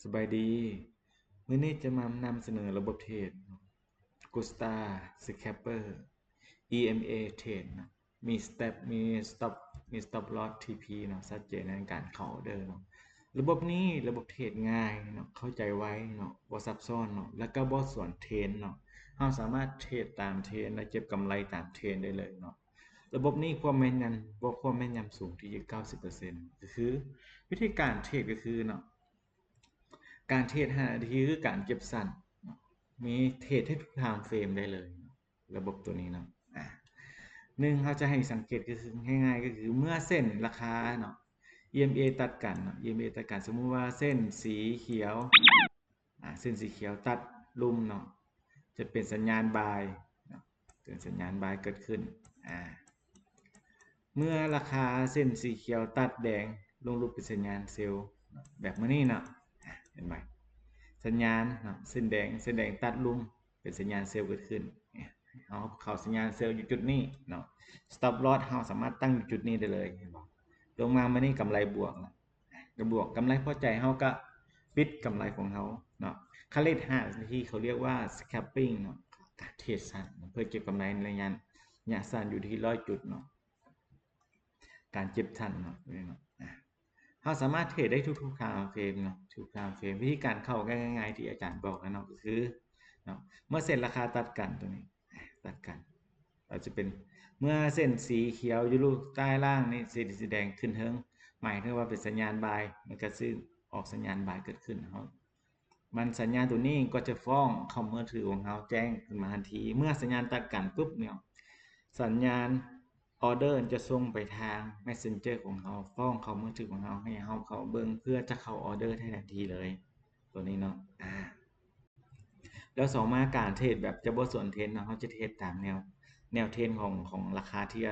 สบายดีมื้อนี้จะมานำเสนอระบบเทรด Gusta Scalper EMA เทรดเนาะมี Step มี Stop มี Stop Loss TP เนาะชัดเจนในการเข้าออเดอร์เนาะระบบนี้ระบบเทรดง่ายเนาะเข้าใจไว้เนาะบ่ซับซ้อนเนาะแล้วก็บ่สวนเทรนเนาะเราสามารถเทรดตามเทรนและเก็บกำไรตามเทรนได้เลยเนาะระบบนี้ความแม่นยำสูงที่90%ก็คือวิธีการเทรดก็คือเนาะ การเทรด5 นาทีคือการเก็บสั้นมีเทรดให้ทุกไทม์เฟรมได้เลยระบบตัวนี้เนาะหนึ่งเขาจะให้สังเกตก็คือง่ายๆก็คือเมื่อเส้นราคาเนาะ EMA ตัดกันเนาะ EMA ตัดกันสมมุติว่าเส้นสีเขียวเส้นสีเขียวตัดลุ่มเนาะจะเป็นสัญญาณบายเนาะเป็นสัญญาณบายเกิดขึ้นเมื่อราคาเส้นสีเขียวตัดแดงลงรูปเป็นสัญญาณเซลล์แบบนี้เนาะเห็นไหมสัญญาณเส้นแดงตัดลุ่มเป็นสัญญาณเซลล์เกิดขึ้นเอาเข้าสัญญาณเซลล์อยู่จุดนี้เนาะ stop loss เราสามารถตั้งอยู่จุดนี้ได้เลยลงมานี่กำไรบวกนะบวกกำไรพอใจเราก็ปิดกำไรของเราเนาะคาเลท5 นาทีเขาเรียกว่า scalping เนาะการเทรดสั้นเพื่อเก็บกำไรในระยะสั้นอยู่ที่100 จุดเนาะการเก็บสั้นเนาะเราสามารถเทรดได้ทุกๆไทม์เฟรมเนาะทุกไทม์เฟรมวิธีการเข้าง่ายๆที่อาจารย์บอกนะเนาะก็คือเนาะเมื่อเส้นราคาตัดกันตัวนี้ตัดกันเราจะเป็นเมื่อเส้นสีเขียวอยู่ลูกใต้ล่างนี่สีแดงขึ้นเทิงหมายถึงว่าเป็นสัญญาณบายมันก็ซึ่งออกสัญญาณบายเกิดขึ้นครับมันสัญญาณตัวนี้ก็จะฟ้องเข้ามือถือของเราแจ้งขึ้นมาทันทีเมื่อสัญญาณตัดกันปุ๊บเนี่ยสัญญาณออเดอร์จะส่งไปทาง Messenger ของเราฟ้องเข้ามือถือของเราให้เราเข้าเบิ่งเพื่อจะเข้าออเดอร์ทันทีเลยตัวนี้เนาะแล้วสองมาการเทรดแบบจะบ่สวนเทรนเนาะเขาจะเทรดตามแนวเทรนของราคาที่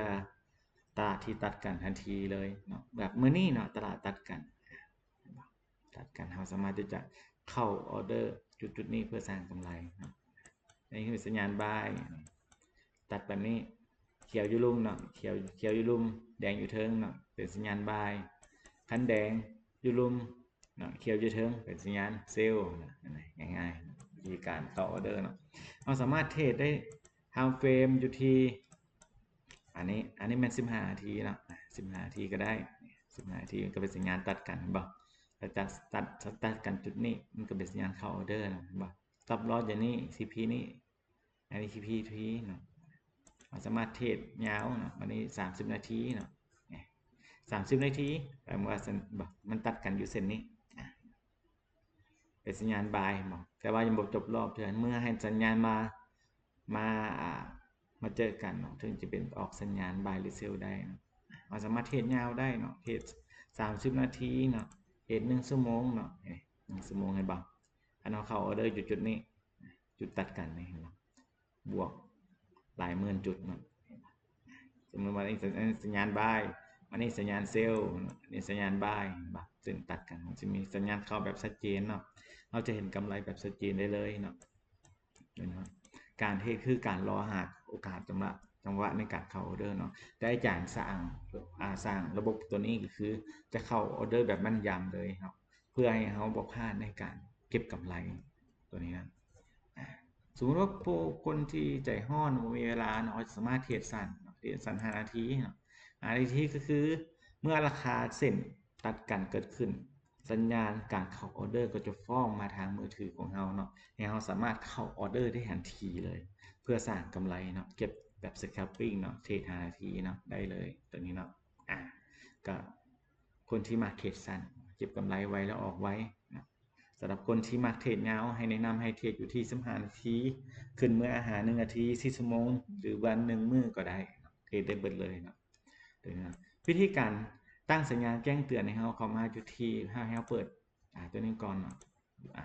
ตลาดที่ตัดกันทันทีเลยเนาะแบบมื้อนี้เนาะตลาดตัดกันเราสามารถที่จะเข้าออเดอร์จุดนี้เพื่อสร้างกำไรเนาะนี่คือสัญญาณบายตัดแบบนี้เขียวอยู่ลุ่มเนาะเขียวอยู่ลุ่มแดงอยู่เทิงเนาะเป็นสัญญาณบายคันแดงอยู่ลุ่มเนาะเขียวอยู่เทิงเป็นสัญญาณเซลล์ง่ายๆวิธีการเข้าออเดอร์เนาะเราสามารถเทรดได้ไทม์เฟรมอยู่ที่อันนี้มัน15 นาทีเนาะ15 นาทีก็ได้15 นาทีก็เป็นสัญญาณตัดกันบ่ตัดกันจุดนี้มันก็เป็นสัญญาณเข้าออเดอร์นะบ่stop loss อย่างนี้ CP นี้อันนี้ CP ทีเนาะสามารถเทรดยาวเนาะวันนี้30 นาทีเนาะ30 นาทีแปลว่ามันตัดกันอยู่เส้นนี้เป็นสัญญาณบายบอกแต่ว่ายังบ่จบรอบเท่านั้นเมื่อให้สัญญาณมาเจอกันเนาะถึงจะเป็นออกสัญญาณบายหรือเซลล์ได้เราสามารถเทรดยาวได้เนาะเทรด30 นาทีเนาะเทรด1 ชั่วโมงเนาะ1 ชั่วโมงให้บ่อันเราเข้าออเดอร์จุดนี้จุดตัดกันนี่เห็นบ่บวกหลายหมื่นจุดเนาะสมมติว่านี้สัญญาณบายอันนี้สัญญาณเซลล์อันนี้สัญญาณบายบ่ซึ่งตัดกันมันจะมีสัญญาณเข้าแบบชัดเจนเนาะเราจะเห็นกำไรแบบชัดเจนได้เลยเนาะการเทรดคือการรอหาโอกาสจังหวะในการเข้าออเดอร์เนาะแต่อาจารย์สร้างระบบตัวนี้ก็คือจะเข้าออเดอร์แบบมั่นยำเลยครับเพื่อให้เขาบ่พลาดในการเก็บกำไรตัวนี้นะสมมติว่าผู้คนที่ใจห้อนมีเวลาเนาะสามารถเทรดสั้น5 นาทีเนาะ5 นาทีก็คือเมื่อราคาเส้นตัดกันเกิดขึ้นสัญญาณการเข้าออเดอร์ก็จะฟ้องมาทางมือถือของเราเนาะให้เราสามารถเข้าออเดอร์ได้ทันทีเลยเพื่อสร้างกำไรเนาะเก็บแบบ scalping เนาะเทรด5 นาทีเนาะได้เลยตัวนี้เนาะก็คนที่มาเทรดสั้นเก็บกำไรไว้แล้วออกไว้นะสำหรับคนที่มาเทรดยาวให้แนะนำให้เทรดอยู่ที่15 นาทีขึ้นเมื่ออาหาร1 นาที4 ชั่วโมงหรือวัน1 มื้อก็ได้เทรดได้เบิดเลยเนาะวิธีการตั้งสัญญาณแจ้งเตือนให้เราเข้ามาอยู่ที่ให้เราเปิดตัวนี้ก่อนเนาะ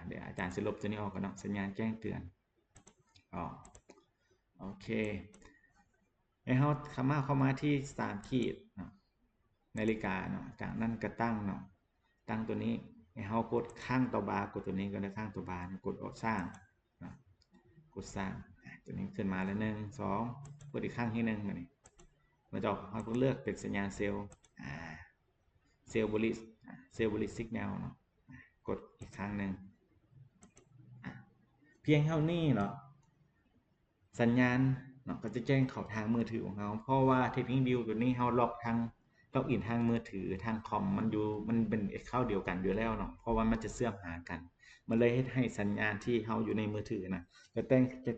เดี๋ยวอาจารย์จะลบตัวนี้ออกก่อนเนาะสัญญาณแจ้งเตือนโอเคให้เราเข้ามาที่3 ขีดเนาะนาฬิกาเนาะจากนั้นก็ตั้งเนาะตั้งตัวนี้ให้เรากดข้างตัวบาร์กดตัวนี้ก็ได้ข้างตัวบาร์กดออกสร้างนะกดสร้างตัวนี้ขึ้นมาแล้ว1 2กดอีกข้างที่1นี่มันจะออกเราก็เลือกเป็นสัญญาณเซลล์เซลล์บริสิกแนลเนาะ กดอีกครั้งหนึ่งเพียงเท่านี้เนาะสัญญาณเนาะก็จะแจ้งเข้าทางมือถือของเราเพราะว่าเทคนิคดิวตัวนี้เราล็อกทางล็อกอินทางมือถือทางคอมมันเป็นเข้าเดียวกันอยู่แล้วเนาะเพราะว่ามันจะเชื่อมหากันมันเลยให้สัญญาณที่เราอยู่ในมือถือนะจะ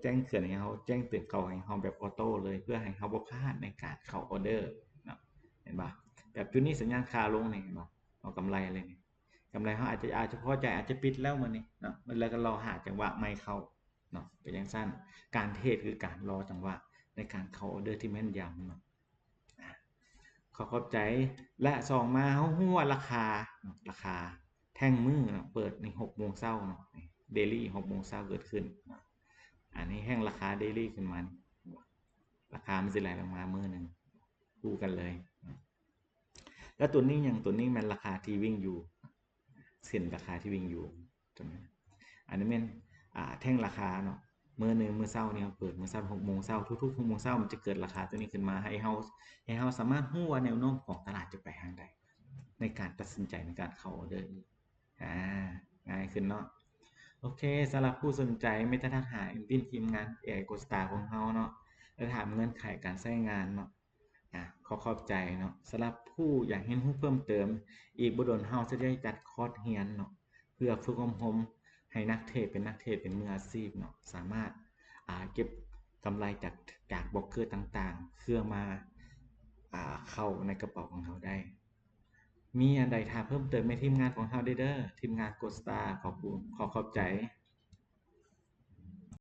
แจ้งเตือนให้เราแจ้งเตือนเข้าให้เราแบบออโต้เลยเพื่อให้เราบ่พลาดในการเข้าออเดอร์เนาะเห็นปะแบบตัวนี้สัญญาณคาลงนี่เห็นปะเอากำไรเลยนี่กำไรเขาอาจจะพอใจอาจจะปิดแล้วมันนี่เนาะมันแล้วก็รอหาจังหวะไม่เข้าเนาะเป็นอย่างสั้นการเทรดคือการรอจังหวะในการเข้าออเดอร์ที่แม่นยำเนาะเข้าใจและสองมาเขาหัวราคาแท่งมือเนาะเปิดใน6 โมงเช้าเนาะเดลี่6 โมงเช้าเกิดขึ้นอันนี้แห้งราคาเดลี่ขึ้นมาราคามันจะไหลลงมามือหนึ่งคู่กันเลยแล้วตัวนี้อย่างตัวนี้มันราคาที่วิ่งอยู่เส้นราคาที่วิ่งอยู่ตัวนี้อันนี้เป็นแท่งราคาเนาะมือหนึ่งมือเช้าเนี่ยเปิดมือเช้า6 โมงเช้าทุกๆ6 โมงเช้ามันจะเกิดราคาตัวนี้ขึ้นมาให้เราสามารถรู้ว่าแนวโน้มของตลาดจะไปทางใดในการตัดสินใจในการเข้าออเดอร์ง่ายขึ้นเนาะโอเคสำหรับผู้สนใจไม่ทักหาอินทีมงานเอโกสตาของเราเนาะแล้วถามเงื่อนไขการใช้งานเนาะขอบใจเนาะสำหรับผู้อยากเห็นรู้เพิ่มเติมอีกบ่โดนเฮาจะได้จัดคอร์สเรียนเนาะเพื่อฝึกอบรมให้นักเทรดเป็นนักเทรดเป็นมืออาชีพเนาะสามารถเก็บกำไรจากบล็อกเกอร์ต่างๆเพื่อมาเข้าในกระเป๋าของเราได้ มีอันใดถามเพิ่มเติมในทีมงานของเราเด้อทีมงานโกสตาขอบคุณขอบใจ